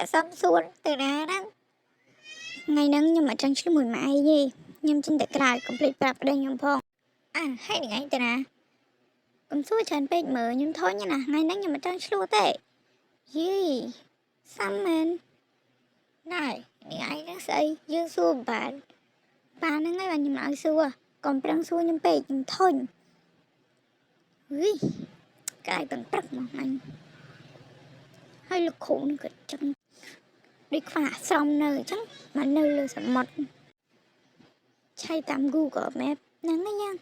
Dạ xong xuôn từ ra đó ngày nắng nhưng mà chẳng chứ mùi mãi gì nhưng trênแต่กลาย complete ปรับได้ยังพองให้ไงแต่นะผมสู้ฉันเป็นเหมือนยังท้อยังนะไงนั่งยังมาจ้างชั่วเตะยี่ซ้ำมันได้ไงนั่งใส่ยืนสู้bà nó ngay bà nhìn lại xua còn đang xua nhưng bề nhưng thôi ui cái tầng trắc mà anh hơi lực khổ nữa chẳng đi phá xong nơi chắc mà nơi là sợ mật chay tạm Google Maps nắng ấy nha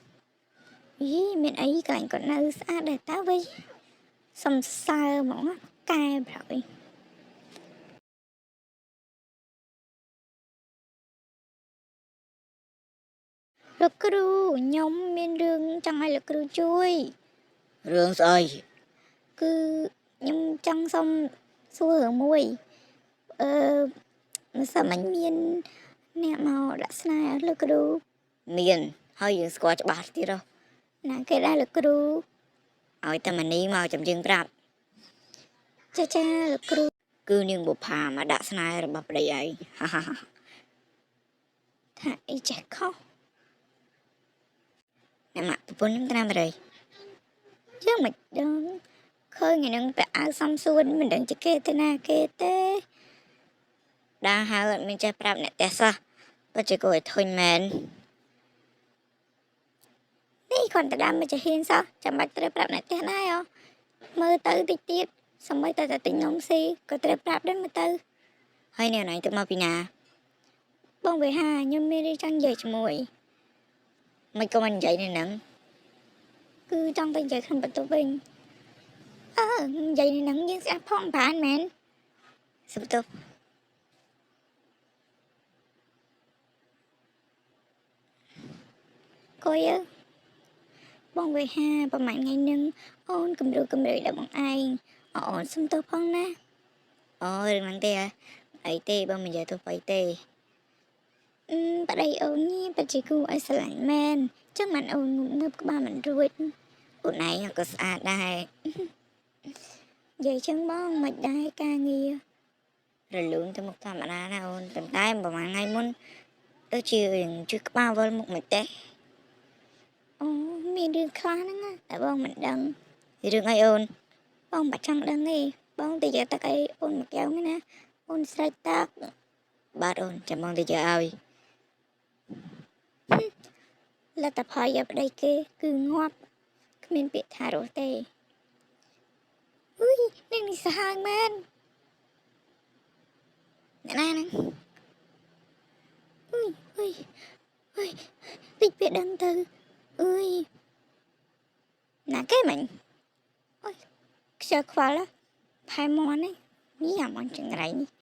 ý mình ấy cảnh còn nơi xa để tao với xong xa mỏng cay rồi លោកគ្រូខ្ញុំមានរឿងចង់ឲ្យលោកគ្រូជួយរឿងស្អីគឺខ្ញុំចង់សុំសួររឿងមួយមិនសមអញមានអ្នកមកដាក់ស្នេហ៍លោកគ្រូមានហើយយើងស្គាល់ច្បាស់ទៀតណាគេដែរលោកគ្រូឲ្យតែមនីមកចាំយើងប្រាប់ចាលោកគ្រូគឺនាងបុប្ផាមកដាក់ស្នេហ៍របស់ប្តីឯងថាអីចេះខុសអ្នកម៉ាក់ប្រពន្ធខ្ញុំតាមរៃយើងមិនដឹងឃើញថ្ងៃនឹងពាក់អាវសំសួនមិនដឹងជាគេទៅណាគេទេដាហៅអត់មានចេះប្រាប់អ្នកផ្ទះសោះបើជាគួរឲ្យធុញមែននេះគាត់ទៅដាំមកជាហ៊ានសោះចាំបាច់ត្រូវប្រាប់អ្នកផ្ទះដែរមើលទៅតិចទៀតសម្បីតែទិញនំស៊ីក៏ត្រូវប្រាប់ដែរមើលទៅហើយអ្នកណៃទៅមកពីណាបងវិហាខ្ញុំមានរឿងចង់និយាយជាមួយមិនក៏មិននិយាយនៅហ្នឹងគឺចង់ទៅនិយាយក្នុងបន្ទប់វិញនិយាយនៅហ្នឹងយើងស្អាតផងបានមែនសុំទោសកុយបងវិហាប្រហែលថ្ងៃហ្នឹងអូនគំរូដល់បងឯងអូនសុំទោសផងណារឿងហ្នឹងទេអីទេបងមិននិយាយទោះបីទេប្តីអូននេះពិតជាគួរឲ្យស្រឡាញ់មែនចឹងមិនអូនងើបក្បាលមិនរួចអូនឯងក៏ស្អាតដែរនិយាយចឹងបងមិនដែរការងាររលូនទៅមុខធម្មតាណាអូនប៉ុន្តែប្រហែលថ្ងៃមុនដូចជារឿងជិះក្បាលវិលមុខមិនទេមានរឿងខ្លះហ្នឹងតែបងមិនដឹងរឿងអីអូនបងមិនចង់ដឹងទេបងទៅយកទឹកអីអូនមកកែវណាអូនស្រេចទឹកបាទអូនចាំបងទៅយកឲ្យលទ្ធផលយកប្តីគេគឺងាប់គ្មានពាក្យថារស់ទេអុយនេះសាហាវមែនអ្នកណាហ្នឹងអុយតិចពេលដឹងទៅអុយណាគេមិញអុយខ្ជិលខ្វល់ផែមន់នេះអាមន់ចង្រៃនេះ